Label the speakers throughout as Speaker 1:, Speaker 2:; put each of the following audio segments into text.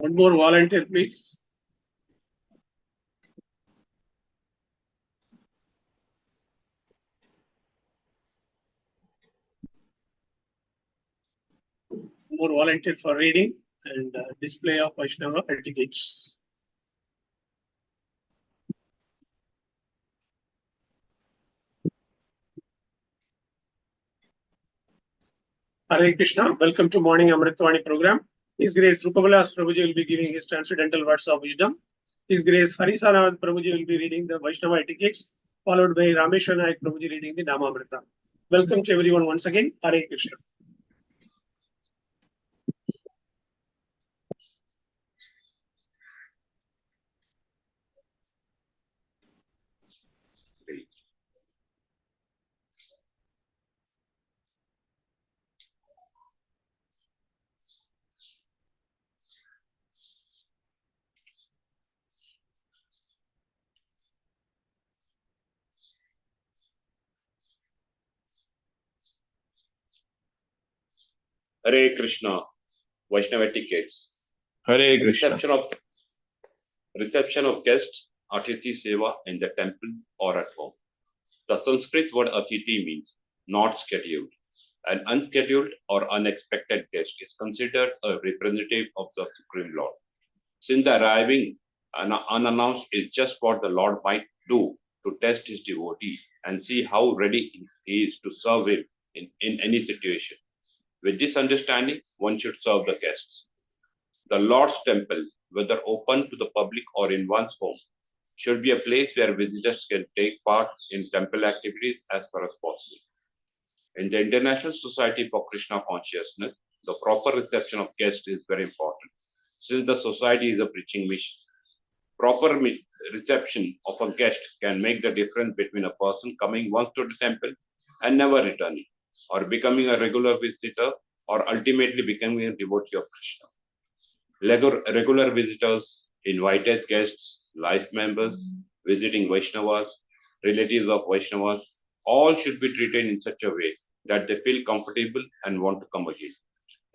Speaker 1: One more volunteer, please. More volunteer for reading and display of Vaishnava etiquettes. Hare Krishna. Welcome to Morning Amrut Vani program. His Grace Rupavilas Prabhuji will be giving his transcendental words of wisdom. His Grace Harisanath Prabhuji will be reading the Vaishnava etiquettes, followed by Rameshwar Naik Prabhuji reading the Namamrita. Welcome to everyone once again. Hare Krishna.
Speaker 2: Hare Krishna, Vaishnava etiquettes.
Speaker 3: Hare Krishna.
Speaker 2: Reception of guests, Atithi Seva in the temple or at home. The Sanskrit word Atithi means not scheduled. An unscheduled or unexpected guest is considered a representative of the Supreme Lord. Since the arriving unannounced is just what the Lord might do to test his devotee and see how ready he is to serve him in any situation. With this understanding, one should serve the guests. The Lord's temple, whether open to the public or in one's home, should be a place where visitors can take part in temple activities as far as possible. In the International Society for Krishna Consciousness, the proper reception of guests is very important, since the society is a preaching mission. Proper reception of a guest can make the difference between a person coming once to the temple and never returning, or becoming a regular visitor, or ultimately becoming a devotee of Krishna. Regular visitors, invited guests, life members, visiting Vaishnavas, relatives of Vaishnavas, all should be treated in such a way that they feel comfortable and want to come again.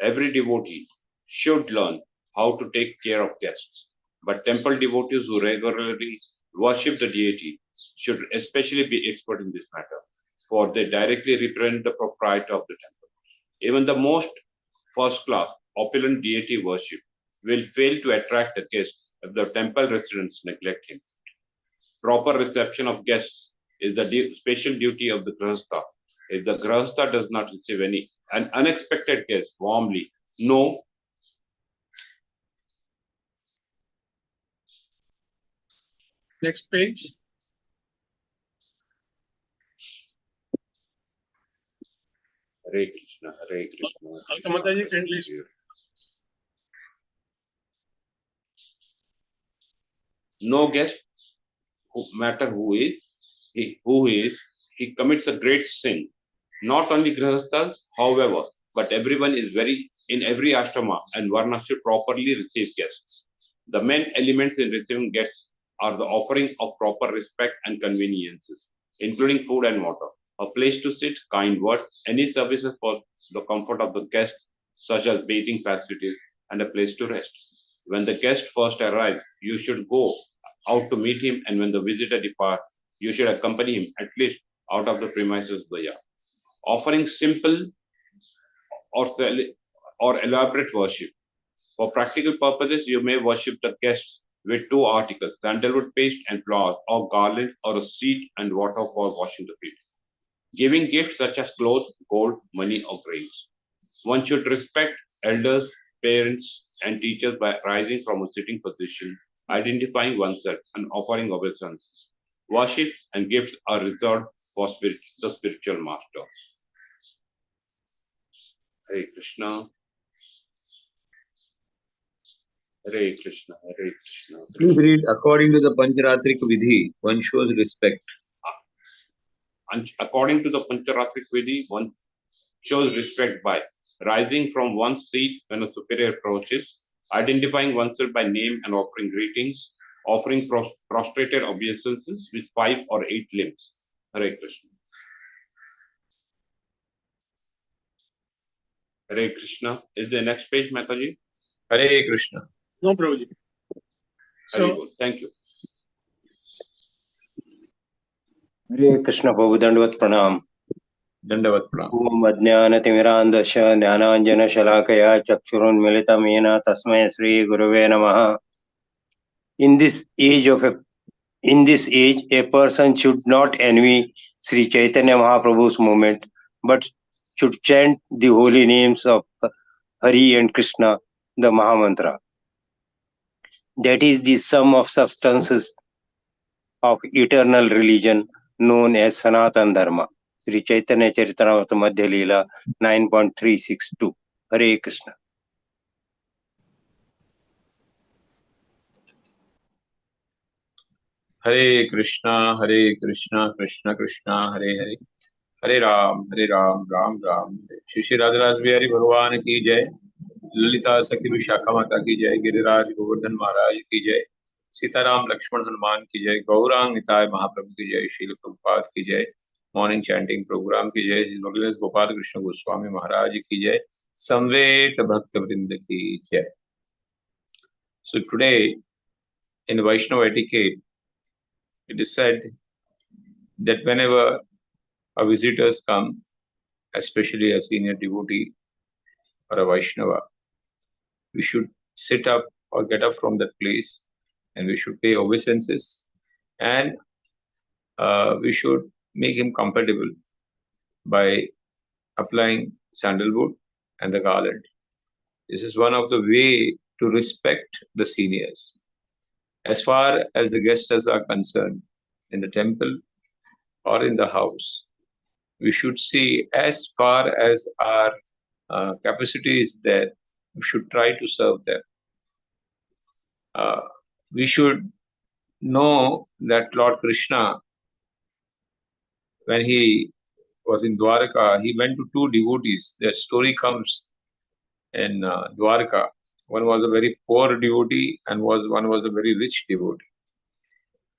Speaker 2: Every devotee should learn how to take care of guests, but temple devotees who regularly worship the deity should especially be expert in this matter, for they directly represent the proprietor of the temple. Even the most first-class, opulent deity worship will fail to attract the guest if the temple residents neglect him. Proper reception of guests is the special duty of the Grahastha. If the Grahastha does not receive an unexpected guest warmly, no.
Speaker 1: Next page.
Speaker 2: Hare Krishna, Hare Krishna.
Speaker 1: Alkamataji, kindly.
Speaker 2: No guest, no matter who he is, he commits a great sin. Not only Grahasthas, however, but everyone is in every ashrama and varna should properly receive guests. The main elements in receiving guests are the offering of proper respect and conveniences, including food and water, a place to sit, kind words, any services for the comfort of the guests, such as bathing facilities, and a place to rest. When the guest first arrives, you should go out to meet him, and when the visitor departs, you should accompany him at least out of the premises of the yard. Offering simple or elaborate worship. For practical purposes, you may worship the guests with two articles, sandalwood paste and flowers, or garland, or a seat and water for washing the feet. Giving gifts such as clothes, gold, money, or grains. One should respect elders, parents, and teachers by rising from a sitting position, identifying oneself, and offering obeisances. Worship and gifts are reserved for the spiritual master. Hare Krishna. Hare Krishna, Hare Krishna.
Speaker 3: Please read, according to the Pancharatrik Vidhi, one shows respect.
Speaker 2: According to the Pancharatrik Vidhi, one shows respect by rising from one's seat when a superior approaches, identifying oneself by name and offering greetings, offering prostrated obeisances with 5 or 8 limbs. Hare Krishna. Hare Krishna. Is the next page, Mataji?
Speaker 3: Hare Krishna.
Speaker 1: No, Prabhuji.
Speaker 2: Very
Speaker 1: So,
Speaker 2: good. Thank you.
Speaker 4: Hare Krishna Prabhu, Dandavat Pranam.
Speaker 3: Dandavat Pranam.
Speaker 4: Om Ajnanatimirandasya Jnananjana Shalakaya Chakshurunmilitam Yena Tasmai Sri Gurave Namaha. In this age, a person should not envy Sri Chaitanya Mahaprabhu's movement, but should chant the holy names of Hari and Krishna, the Mahamantra. That is the sum of substances of eternal religion known as Sanatan Dharma. Sri Chaitanya Charitamrita Madhya Leela 9.362. Hare Krishna.
Speaker 3: Hare Krishna, Krishna Krishna, Hare Hare. Hare Ram, Ram Ram. Shri Shri Radharaj Bihari Bhagwan ki jai. Lalita सखी विशाखा माता की जय, गिरिराज गोवर्धन महाराज की जय, सीताराम लक्ष्मण हनुमान की जय, गौरांग निताय महाप्रभु की जय, शील प्रभुपाद की जय, मॉर्निंग चैंटिंग प्रोग्राम की जय, हिज होलीनेस गोपाल कृष्ण गोस्वामी महाराज की जय, समवेत भक्त वृंद की जय. So today in Vaishnava etiquette, it is said that whenever a visitors come, especially a senior devotee or a Vaishnava, we should sit up or get up from that place and we should pay obeisances and we should make him comfortable by applying sandalwood and the garland. This is one of the way to respect the seniors. As far as the guests are concerned, in the temple or in the house, we should see as far as our capacity is there, we should try to serve them. We should know that Lord Krishna, when he was in Dwarka, he went to two devotees. Their story comes in Dwarka. One was a very poor devotee and one was a very rich devotee.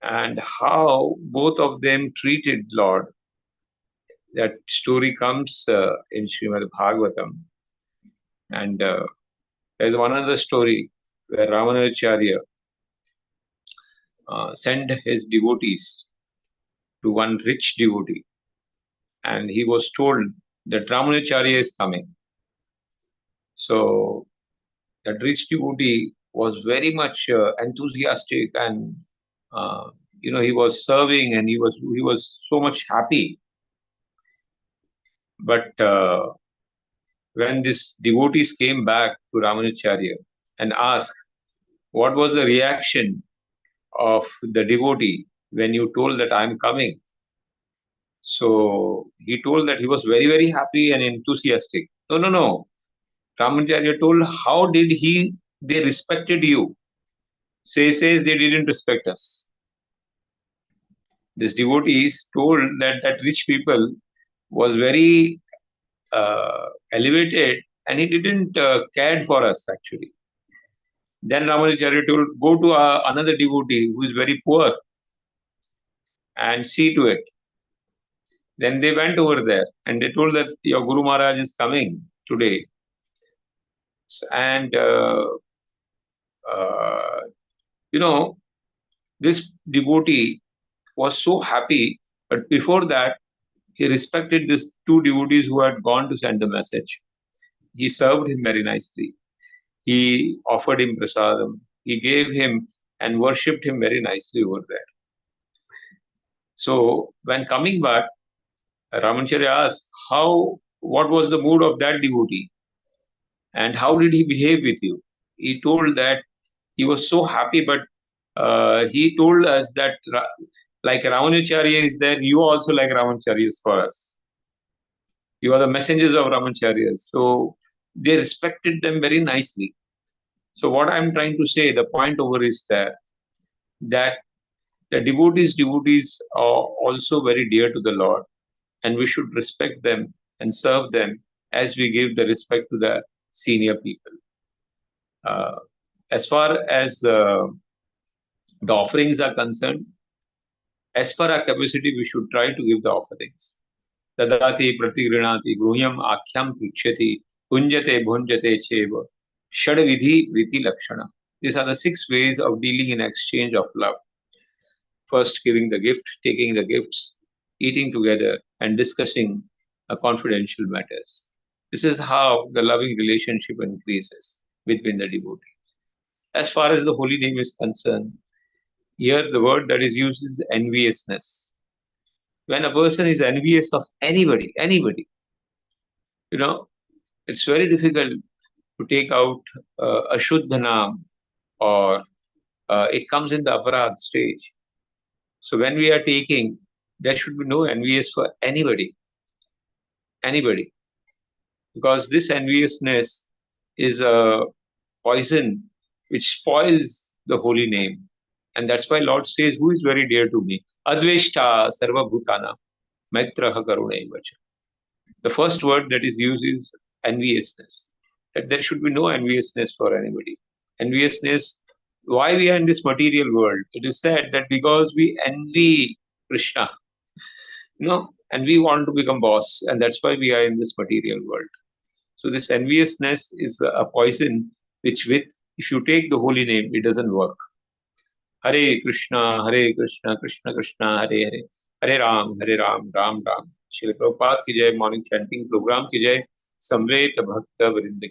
Speaker 3: And how both of them treated Lord, that story comes in Srimad Bhagavatam. And there's one other story where Ramanacharya sent his devotees to one rich devotee. And he was told that Ramanacharya is coming. So that rich devotee was very much enthusiastic and he was serving and he was so much happy. But when these devotees came back to Ramanacharya and asked what was the reaction of the devotee when you told that I am coming, so he told that he was very, very happy and enthusiastic. No. Ramanacharya told, how did they respected you? Says they didn't respect us. This devotee is told that rich people was very elevated and he didn't cared for us actually. Then Ramanacharya told, go to another devotee who is very poor and see to it. Then they went over there and they told that your Guru Maharaj is coming today. And this devotee was so happy, but before that, he respected these two devotees who had gone to send the message. He served him very nicely. He offered him prasadam. He gave him and worshipped him very nicely over there. So when coming back, Ramanacharya asked, what was the mood of that devotee? And how did he behave with you? He told that he was so happy, but he told us that like Ramanacharya is there, you also like Ramanacharya is for us. You are the messengers of Ramanacharya. So they respected them very nicely. So what I'm trying to say, the point over is that the devotees are also very dear to the Lord, and we should respect them and serve them as we give the respect to the senior people. As far as the offerings are concerned, as per our capacity, we should try to give the offerings. Dadati pratigrinati gruhyam akhyam prichyati punjate bhunjate cheva shad vidhi vriti lakshana. These are the 6 ways of dealing in exchange of love. First, giving the gift, taking the gifts, eating together, and discussing confidential matters. This is how the loving relationship increases between the devotees. As far as the holy name is concerned, here the word that is used is enviousness. When a person is envious of anybody, it's very difficult to take out a Shuddha Naam, or it comes in the aparad stage. So when we are taking, there should be no envious for anybody, because this enviousness is a poison which spoils the holy name. And that's why Lord says, who is very dear to me? Adveshta sarva bhutana maitraha karunevacha. The first word that is used is enviousness. That there should be no enviousness for anybody. Enviousness, why we are in this material world? It is said that because we envy Krishna, and we want to become boss, and that's why we are in this material world. So this enviousness is a poison which, if you take the holy name, it doesn't work. Hare Krishna, Krishna Krishna, Hare Hare, Hare Ram, Ram Ram. Shri Prabhupada ki jai, morning chanting program ki jai, Samveta Bhakta Vrinda ki